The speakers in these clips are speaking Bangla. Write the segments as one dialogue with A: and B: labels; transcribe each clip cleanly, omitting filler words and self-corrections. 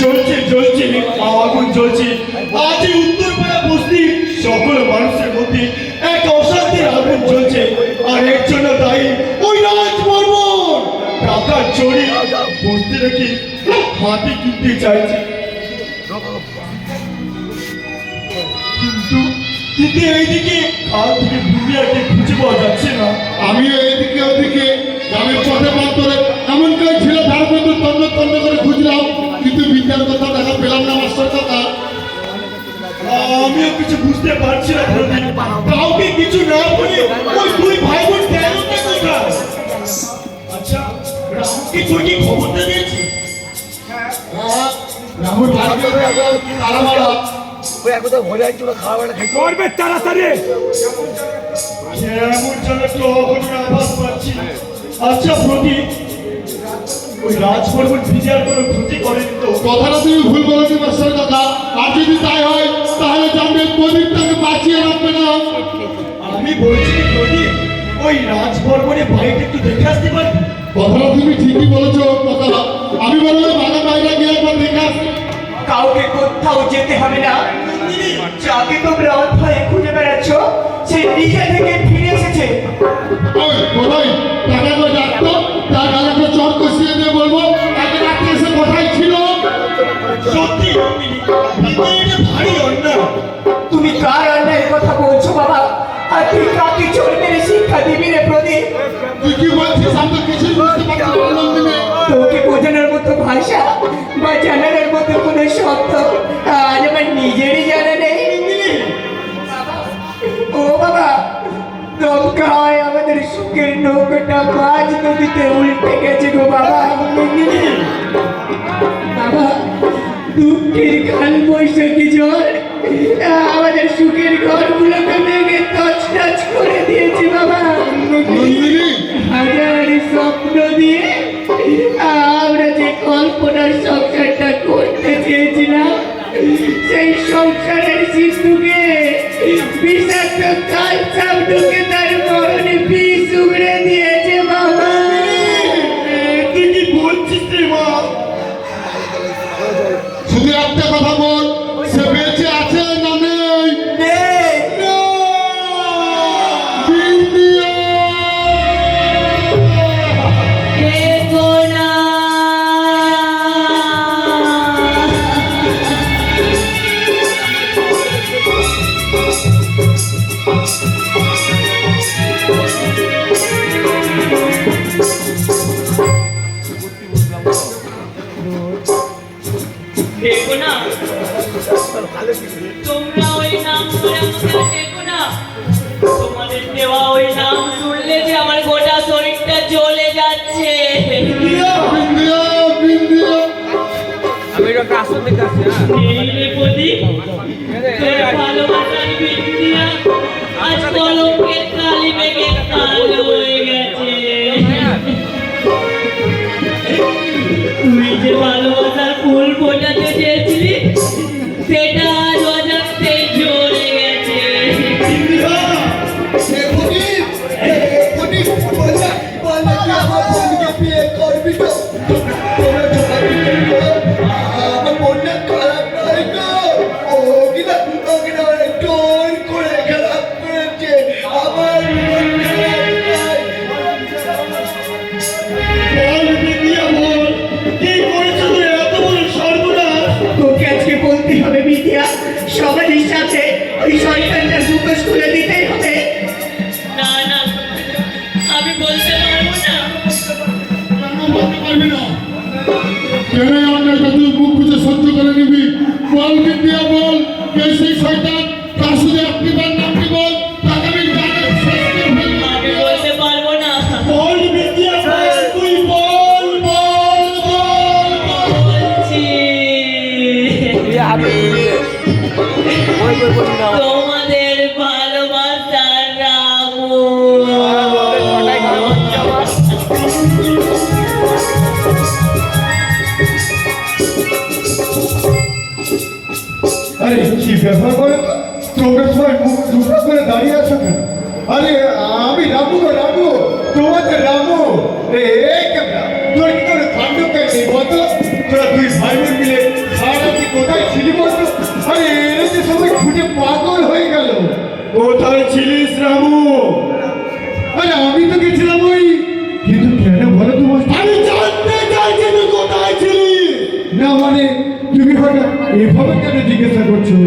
A: জ্বলছে জ্বলছে আগুন জ্বলছে। আজ এই উত্তরপাড়া বস্তির সকল মানুষের মধ্যে এক অশান্তির আগুন জ্বলছে। আর এর জন্য দায়ী ওই রাজবর্মন। টাকা চোরে বস্তি রেখে হাতে কিনতে চাইছে, কিন্তু কিন্তু এইদিকে আর থেকে দুনিয়াকে খুঁজে পাওয়া যাচ্ছে না।
B: আমিও এইদিকে ওদিকে গ্রামের পথে পান্তরে এমন কেউ ছিল তার মধ্যে তন্ন তন্ন করে খুঁজলাম, কিন্তু বিদ্যার কথা দেখা পেলাম না মাস্টার কথা।
A: আমিও কিছু বুঝতে পারছি না। কাউকে কিছু না বলে ওই দুই ভাই বোন কেন কোথায়? আচ্ছা, রামকে তুই কি খবরটা দিয়েছি?
B: রাহুল তারা মারা
C: করবে তাড়াতাড়ি।
A: এমন যেন একটু অঘটন আভাস পাচ্ছি। আচ্ছা প্রদীপ, ওই রাজবর্মন বিজয়ার কোনো ক্ষতি করেন তো?
B: কথাটা তুমি ভুল বলেছি মাস্টার কথা। আর যদি তাই হয় তাহলে জানবেন প্রদীপটাকে বাঁচিয়ে রাখবে না।
A: আমি বলছি কি প্রদীপ, ওই রাজবর্মনের বাড়িটা একটু দেখে আসতে পারবি?
B: কথাটা তুমি ঠিকই বলেছো কথাটা। আমি বলবো বাগান বাইরে গিয়ে একবার দেখে আসি।
D: কাউকে কোথাও যেতে হবে না। যাকে তোমরা অন্ধারে খুঁজে বেড়াচ্ছ সে নিজে থেকে ফিরে এসেছে।
B: ওই কোথায় টাকা করে ডাকতো, তার গালাকে চর কষিয়ে দিয়ে বলবো তাকে রাত্রে এসে কোথায় ছিল।
A: সত্যি এটা ভারী অন্যায়।
D: তুমি কার অন্যায়ের কথা বলছো বাবা? আর তুই কাকে চোর মেরে শিক্ষা দিবি রে প্রদীপ?
B: তুই কি বলছিস? আমি তো কিছুই বুঝতে পারছি না নন্দিনী।
D: তোকে বোঝানোর মতো ভাষা বা জানানোর মতো কোনো শব্দ আজ আমার নিজেরই জানা নেই। ও বাবা, নৌকা হয় আমাদের সুখের নৌকাটা মাঝ নদীতে উল্টে গেছে গো বাবা। বাবা, দুঃখের কাল বৈশাখী ঝড় আমাদের সুখের ঘরগুলোকে ভেঙে তছনছ করে দিয়েছে বাবা।
B: নন্দিনী
D: হাজার স্বপ্ন দিয়ে আমরা যে কল্পনার সংসারটা করতে চেয়েছিলাম সেই সংসারের শিশুকে বিষাক্ত কালচাপ ঢুকে তার মরণে বিষ উগড়ে দিয়েছে বাবা।
A: তুই কি বলছিস রে মা?
B: শুধু একটা কথা বল, সে বেঁচে আছে না নেই?
D: নেই।
B: বিন্দিয়া!
E: দেখো না, তোমরা ওই নাম করে আমাকে দেখো না। তোমাদের দেওয়া ওই নাম শুনলে যে আমার গোটা শরীরটা জ্বলে যাচ্ছে।
B: বিন্দিয়া! বিন্দিয়া!
E: এই রে প্রদীপ, তোর ভালোবাসার বিন্দিয়া আজ কলঙ্কের কালি মেঘে কালো হয়ে গেছে। তুই যে ভালোবাসার ফুল ফোটাতে চেয়েছিলি সেটা আজ অজান্তেই ঝরে গেছে।
D: তোকে আজকে বলতে হবে বিদ্যা, সবারই সাথে ওই শয়তানটা মুখোশ খুলে দিতেই হবে।
E: না না, আমি বলতে পারবো না।
B: বলতে পারবি না? কেন এই অন্যায়টা তুই মুখ বুঝে সহ্য করে নিবি? বল বিন্দিয়া, বল কে সেই শয়তান? তার শুধু একটিবার নামটি বল, তাকে আমি জানার শেষ করে ফেলবো।
E: আমি বলতে পারবো না।
A: বল বিদ্যা, বল, তুই বল বল বল বল।
E: বলছি তোমাদের ভালোবাসার রামু।
A: আরে কি ব্যাপার বলে তো? তোমরা সবাই মুখ দুটো করে দাঁড়িয়ে আছো কেন? আরে আমি রামু গো, রামু, তোমাদের রামু। এই কেমন তোর কি করে কাণ্ড কেটে বলতো? তোরা দুই ভাই বোন মিলে
B: যে পাগল হয়ে গেল।
A: কোথায় ছিলিস রামু?
B: আরে আমি তো গেছিলাম ওই, কিন্তু কেন বলো তো মাস্টার?
A: আমি জানতে চাইছি তুই কোথায় ছিলিস।
B: না মানে তুমি হঠাৎ এভাবে কেন জিজ্ঞাসা করছো?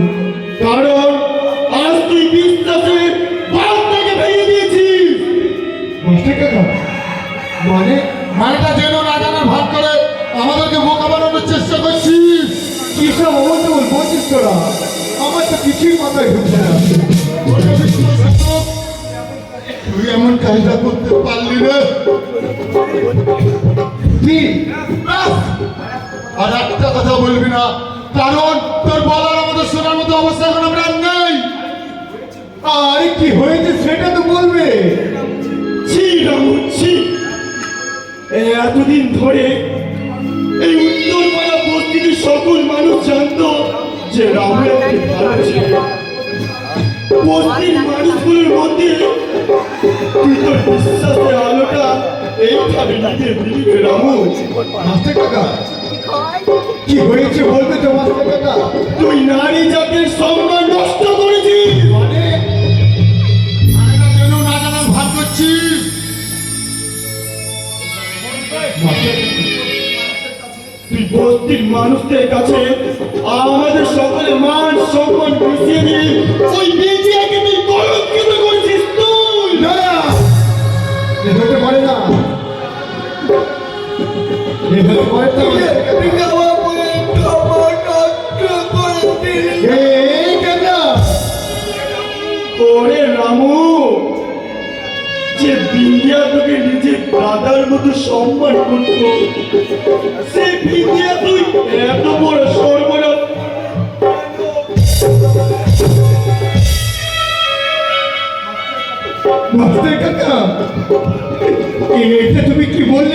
A: কারণ আজ তুই বিশ্বাসের বাঁধটাকে ভেঙে দিয়েছিস।
B: মাস্টার কাকা মানেটা যেন না জানার ভাগ করে আমাদেরকে বোকা বানানোর চেষ্টা করছিস। কি সব অবস্থা বলছিস তোরা? আমার তো কিছুই মাথায় ঢুকছে না। তুই এমন কাজটা করতে পারলি রে? কি? আর একটা কথা বলবি না, কারণ তোর বলার আমাদের শোনার মতো অবস্থা এখন আমরা আর নেই। আরে কি হয়েছে সেটা তো বলবে।
A: ছি রামু ছি, এতদিন ধরে এই উত্তরপাড়া বস্তিতে সকল মানুষ জানতো যে রামু একটি ভালো ছেলে। বস্তির মানুষগুলোর মধ্যে তুই তোর বিশ্বাসের আলোটা এইভাবে নিতে দিবি রামু।
B: মাস্টার কাকা কি হয়েছে বলবে তো মাস্টার কাকা?
A: তুই নারী জাতির সম্মান নষ্ট করেছিস।
B: মানে যেন না জানার ভাগ করছিস।
A: তুই বস্তির মানুষদের কাছে আমাদের সকলের মান সম্মান মিশিয়ে দিয়ে ওই বেজিয়াকে তুই কলঙ্কিত করেছিস। তুই
B: না এ হতে পারে না, এ হতে পারে না। এই কেন?
A: ওরে রামু, যে বিন্দিয়া তোকে নিজের দাদার মতো সম্মান করত, সে বিন্দিয়া তুই এত বড় সর্বনাশ।
B: মাস্টার কাকা এটা তুমি কি বললে?